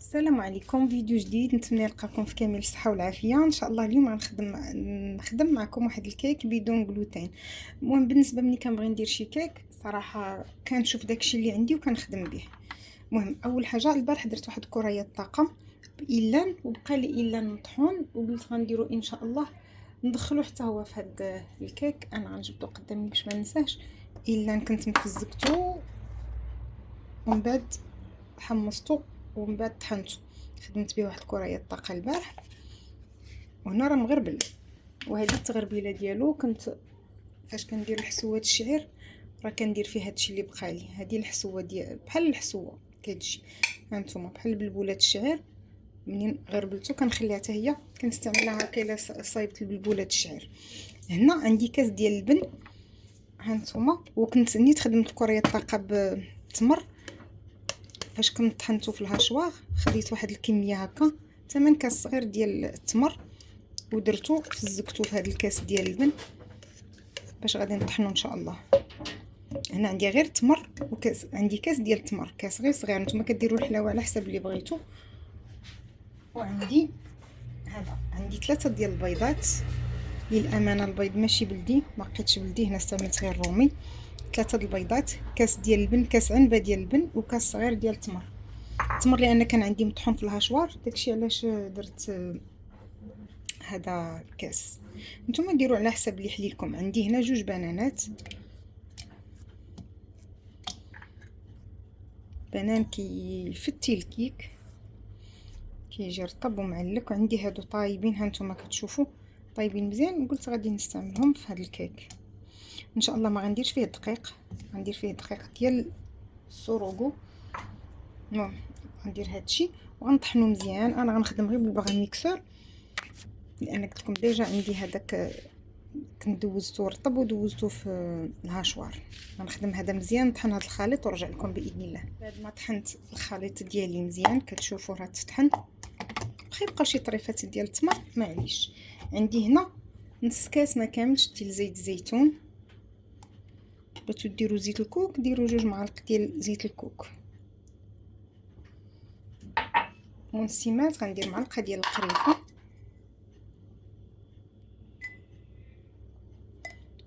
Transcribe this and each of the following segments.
السلام عليكم. فيديو جديد، نتمنى نلقاكم في كامل الصحه والعافيه ان شاء الله. اليوم غنخدم معكم واحد الكيك بدون جلوتين. المهم بالنسبه ملي كنبغي ندير شي كيك صراحه كنشوف داكشي اللي عندي وكنخدم به. المهم اول حاجه البارح درت واحد كريه طاقه بإلان وبقى لي إلان مطحون، وقلت غنديرو ان شاء الله ندخلو حتى هو في هاد الكيك. انا غنجبدو قدامي باش ما ننساش. إلان كنت مفزقتو ومن بعد حمصتو ومن بعد طحنتو، خدمت به واحد كريه طاقه البارح وهنا راه مغربل. وهذه التغربيله ديالو كنت فاش كندير الحسوه الشعير راه كندير فيه هادشي اللي بقى لي. هذه الحسوه ديال بحال الحسوه كتجي هانتوما بحال بلبولات الشعير، منين غربلتو كنخليها حتى هي كنستعملها هكا الا صايبت البلبولات الشعير. هنا عندي كاس ديال اللبن هانتوما، وكنت نيت خدمت كريه طاقه بالتمر. فاش كنت طحنتو في الهاشوار خديت واحد الكميه هكا 8 كاس صغير ديال التمر ودرتو فزقتو في هذا الكاس ديال اللبن باش غادي نطحنو ان شاء الله. هنا عندي غير تمر وكاس، عندي كاس ديال التمر، كاس غير صغير، نتوما كديروا الحلاوه على حسب اللي بغيتو. وعندي هذا، عندي 3 ديال البيضات. للامانه البيض ماشي بلدي، ما لقيتش بلدي، هنا استعملت غير رومي. 3 البيضات، كاس ديال اللبن، كاس عنبه ديال اللبن، وكاس صغير ديال التمر. التمر لان كان عندي مطحون في الهاشوار، داكشي علاش درت هذا الكاس. نتوما ديروا على حسب اللي يحليلكم. عندي هنا 2 بنانات، بنان كيفتي الكيك كيجي رطب ومعلك. وعندي هادو طايبين، هانتوما كتشوفوا طايبين مزيان، قلت غادي نستعملهم في هذا الكيك ان شاء الله. ما غنديرش فيه دقيق، غندير فيه دقيق ديال السروغو. المهم غندير هادشي وغنطحنو مزيان. انا غنخدم غير بالباغ ميكسور لان قلت لكم ديجا عندي هذاك كنت دوزتو رطب ودوزتو في الهاشوار. غنخدم هذا مزيان، نطحن هذا الخليط ونرجع لكم باذن الله. بعد ما طحنت الخليط ديالي مزيان كتشوفوا راه تطحن، بقاو شي طريفات ديال التمر معليش. عندي هنا نص كاس ما كاملش ديال زيت الزيتون. بغيتو ديروا زيت الكوك ديروا 2 معالق ديال زيت الكوك. ونسيمات غندير معلقه ديال القريفه،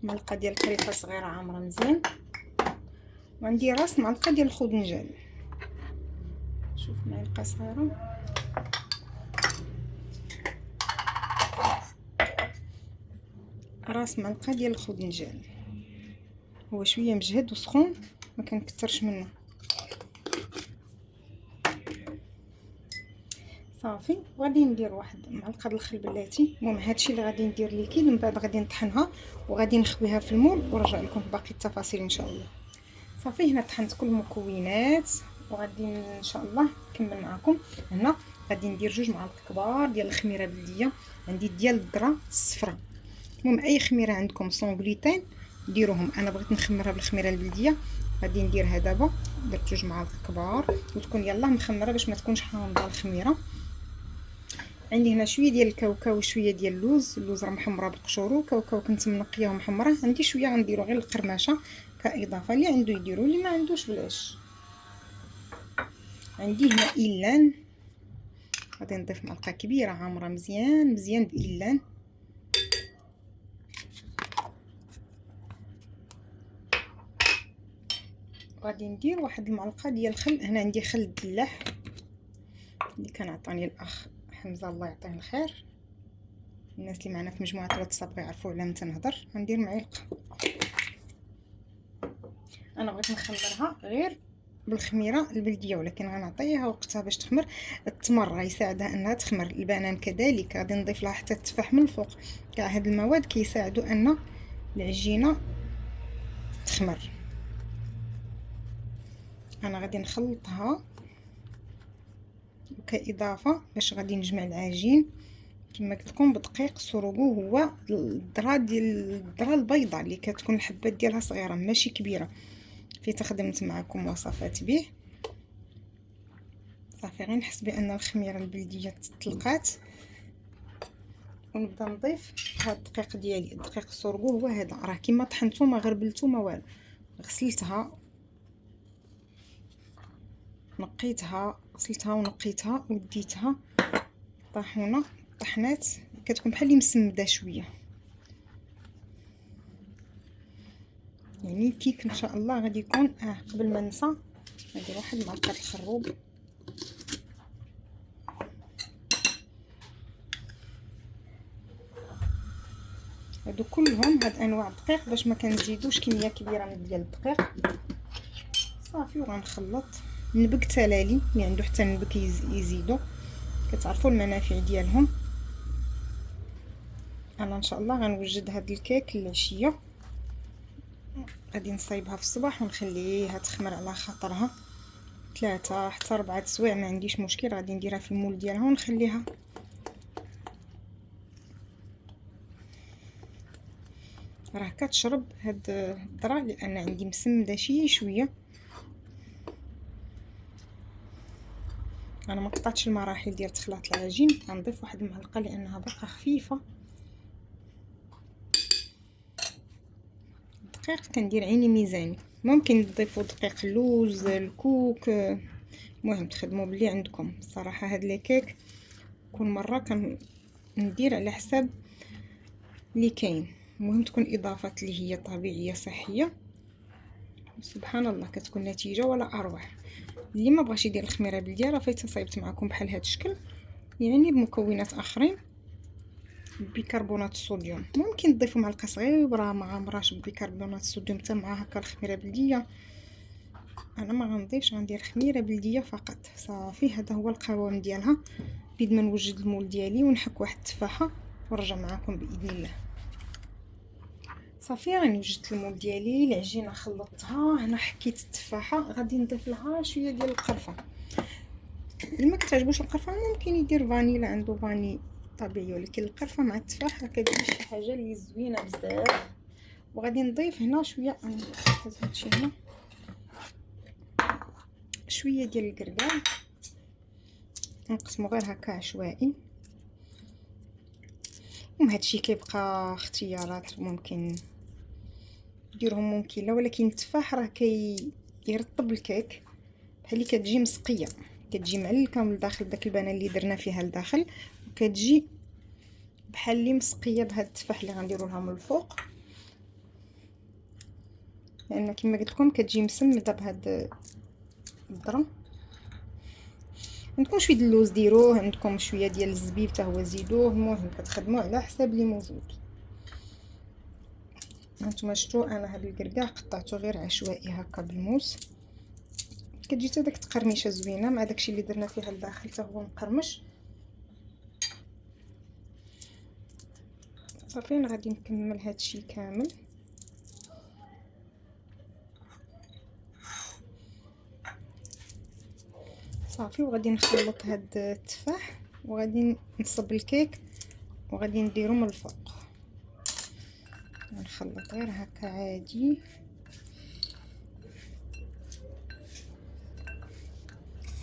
معلقه ديال القريفه صغيره عامره مزيان. وعندي راس معلقه ديال الخضنجان، شوف معلقه صغيره. راس معلقه ديال الخضنجان، هو شويه مجهد وسخون ما كنكثرش منه. صافي وغادي ندير واحد معلقه د الخل بلاتي. المهم هادشي اللي غادي ندير ليكيد، من بعد غادي نطحنها وغادي نخويها في المول ونرجع لكم باقي التفاصيل ان شاء الله. صافي هنا طحنت كل المكونات وغادي ان شاء الله نكمل معكم. هنا غادي ندير 2 معالق كبار ديال الخميره بلديه، عندي ديال الذره الصفراء. المهم اي خميره عندكم سون غلوتين ديروهم. انا بغيت نخمرها بالخميره البلديه، غادي نديرها دابا. درت 2 معالق كبار وتكون يلاه مخمره باش ما تكونش حامضه الخميره. عندي هنا شويه ديال الكاوكاو وشويه ديال اللوز راه محمره بقشورو. كاوكاو كنت منقيه ومحمره، عندي شويه غنديرو غير القرمشه كاضافه، اللي عنده يديرو، اللي ما عندوش بلاش. عندي هنا إلان، غادي نضيف معلقه كبيره عامره مزيان مزيان بإلان. غادي ندير واحد المعلقه ديال الخل. هنا عندي خل الدلاح اللي كان عطاني الاخ حمزه الله يعطيه الخير. الناس اللي معنا في مجموعه الواتساب يعرفوا على متى نهضر. غندير معلقه. انا بغيت نخمرها غير بالخميره البلديه، ولكن غنعطيها وقتها باش تخمر. التمر غيساعدها انها تخمر، البنان كذلك. غادي نضيف لها حتى التفاح من الفوق. كاع هاد المواد كيساعدوا ان العجينه تخمر. انا غادي نخلطها كاضافه باش غادي نجمع العجين كما قلت لكم بدقيق سروغو. هو الذره البيضاء اللي كتكون الحبات ديالها صغيره ماشي كبيره، في تخدمت معكم وصفات به. صافي غير نحس بان الخميره البلديه تطلقات ونبدا نضيف هاد الدقيق ديالي. الدقيق السورغو هو هذا، راه كيما طحنتو ما غربلتو ما والو، غسلتها نقيتها غسلتها ونقيتها وديتها طاحونه طحنات، كتكون بحال اللي مسمده شويه. يعني الكيك ان شاء الله غادي يكون قبل ما ننسى ندير واحد معلقه الخروب. هادو كلهم هاد انواع الدقيق باش ما كنزيدوش كميه كبيره من ديال الدقيق. صافي وغنخلط. النبك تلالي اللي عنده حتى النبك يزيدو، كتعرفوا المنافع ديالهم. انا ان شاء الله غنوجد هاد الكيك العشيه، غادي نصايبها في الصباح ونخليها تخمر على خاطرها 3 حتى 4 سوايع، ما عنديش مشكل. غادي نديرها في المول ديالها ونخليها. راه كتشرب هاد الذره لان عندي مسمده شويه. انا ما قطعتش المراحل ديال تخلاط العجين، غنضيف واحد المعلقه لانها باقا خفيفه. الدقيق كندير عيني ميزاني، ممكن تضيفوا دقيق اللوز الكوك، المهم تخدموا باللي عندكم. الصراحه هاد لي كيك كل مره كندير على حساب اللي كاين، المهم تكون اضافات اللي هي طبيعيه صحيه. سبحان الله كتكون نتيجه ولا اروع. اللي ما بغاش يدير الخميره بلديه راه فايته صايبت معكم بحال هذا الشكل، يعني بمكونات اخرين. بيكربونات الصوديوم ممكن تضيفوا معلقه صغيره مع مراش بيكربونات الصوديوم حتى مع هكا الخميره بلديه. انا ما غنضيفش، غندير خميره بلديه فقط. صافي هذا هو القوام ديالها. بيد ما نوجد المول ديالي ونحك واحد التفاحه ونرجع معكم باذن الله. صافي راني وجدت المول ديالي، العجينه خلطتها. هنا حكيت التفاحه، غادي نضيف لها شويه ديال القرفه. اللي ما كتعجبوش القرفه ممكن يدير فانيلا، عنده فاني طبيعي، ولكن القرفه مع التفاح كتجي شي حاجه اللي زوينه بزاف. وغادي نضيف هنا شويه، نحط هادشي هنا شويه ديال الكركاع، نقسمو غير هكا عشوائي. هادشي كيبقى اختيارات، ممكن ديرهم ممكن لا، ولكن التفاح راه كيرطب الكيك بحال اللي كتجي مسقيه، كتجي معلكه من الداخل داك البنه اللي درنا فيها لداخل، وكتجي بحال اللي مسقيه بهاد التفاح اللي غنديروا لها من الفوق. لان كما قلت لكم كتجي مسمده بهاد الذره. عندكم شويه اللوز ديروه، عندكم شويه ديال الزبيب حتى هو زيدوه، المهم كتخدموا على حساب اللي موجود. هانتوما شفتوا انا هاد الكركاع قطعته غير عشوائي هكا بالموس، كتجي حتى داك التقرميشه زوينه مع داكشي اللي درنا فيها لداخل حتى هو مقرمش. صافي انا غادي نكمل هادشي كامل. صافي وغادي نخلط هاد التفاح وغادي نصب الكيك وغادي نديرو من الفوق. نخلط غير هكا عادي.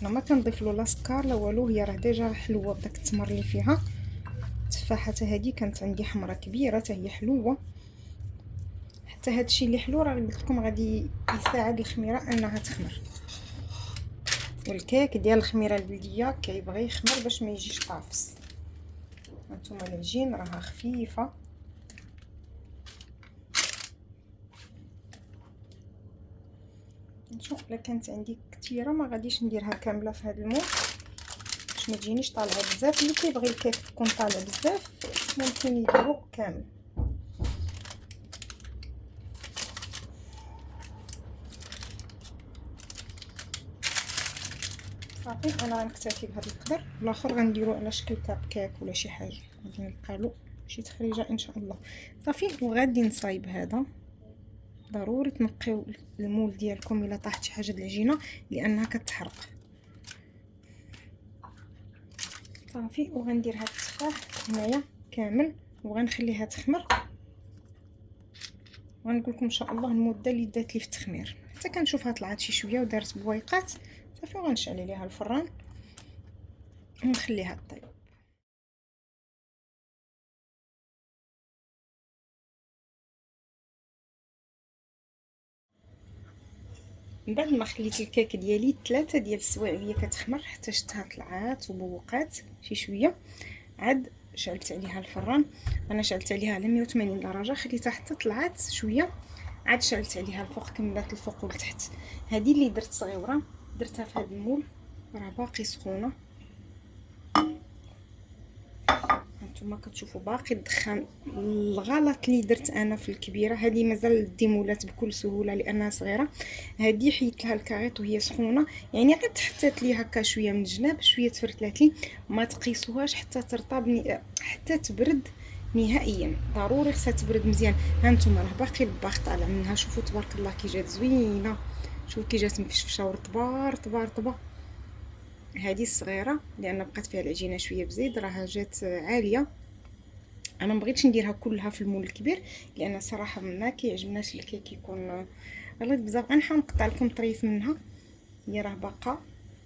انا ما كنضيف له لا سكر لا والو، هي راه ديجا حلوه بداك التمر اللي فيها. التفاحه هذه كانت عندي حمرة كبيره حتى هي حلوه. حتى هادشي اللي حلو راه قلت لكم غادي يساعد الخميره انها تخمر، والكيك ديال الخميره البلديه كيبغي يخمر باش ما يجيش طافس. هانتوما العجين راها خفيفه. نشوف الا كانت عندي كثيره ما غاديش نديرها كامله في هذا المول باش ما تجينيش طالعه بزاف. اللي كيبغي الكيك تكون طالعه بزاف ممكن يديرو كامل. صافي انا غنكتفي بهذا القدر، الاخر غنديرو على شكل كاب كيك ولا شي حاجه، غادي نلقى له شي تخريجه ان شاء الله. صافي وغادي نصايب هذا. ضروري تنقيو المول ديالكم الا طاحت شي حاجه د العجينه لانها كتحرق. صافي وغندير هاد التفاح هنايا كامل وغنخليها تخمر، وغنقول لكم ان شاء الله المده اللي دات لي في التخمير حتى كنشوفها طلعت شي شويه ودارت بويقات. صافي وغنشعل عليها الفران ونخليها طيب. من بعد ما خليت الكيك ديالي 3 ديال السوايع وهي كتخمر حتى شتها طلعات وبوقات شي شويه، عاد شعلت عليها الفران. انا شعلت عليها على 180 درجه، خليتها حتى طلعات شويه، عاد شعلت عليها الفوق، كملات الفوق والتحت. هذه اللي درت صغيره درتها في هذا المول، راه باقي سخونه، هانتوما كتشوفوا باقي الدخان. الغلط اللي درت انا في الكبيره، هذه مازال ديمولات بكل سهوله لانها صغيره، هذه حيت لها الكاريط وهي سخونه، يعني غير تحطات لي هكا شويه من الجناب، شويه تفرتلات لي، ما تقيسوهاش حتى ترطب، حتى تبرد نهائيا، ضروري خصها تبرد مزيان. هانتوما راه باقي الباخ طالع منها، شوفوا تبارك الله كي جات زوينه، شوفوا كي جات مفشفشه ورطبه رطبه رطبه. هذه الصغيره لان بقات فيها العجينه شويه بزيد راها جات عاليه. انا مبغيتش نديرها كلها في المول الكبير لان صراحه ما كيعجبناش الكيك يكون غليظ بزاف. غنحاول نقطع لكم طريف منها، هي راه باقا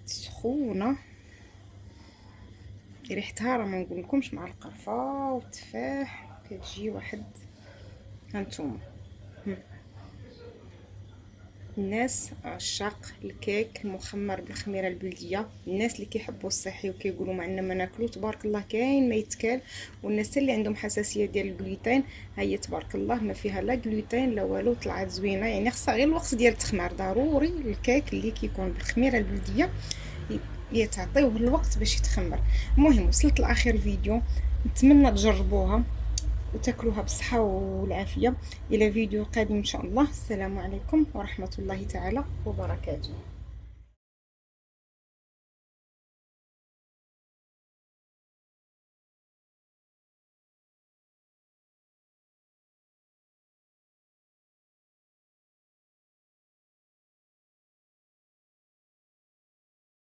سخونه، ريحتها راه ما نقولكمش، مع القرفه والتفاح كتجي واحد. هانتوما الناس عشاق الكيك المخمر بالخميره البلديه، الناس اللي كيحبوا الصحي وكيقولوا ما عندنا ما ناكلو تبارك الله كاين ما يتكال، والناس اللي عندهم حساسيه ديال الجلوتين هي تبارك الله ما فيها لا جلوتين لا والو، طلعت زوينه. يعني خصها غير الوقت ديال التخمار، ضروري الكيك اللي كيكون بالخميره البلديه يتعطيوه الوقت باش يتخمر. المهم وصلت لاخر الفيديو، نتمنى تجربوها وتاكلوها بالصحة والعافية. إلى فيديو قادم إن شاء الله. السلام عليكم ورحمة الله تعالى وبركاته.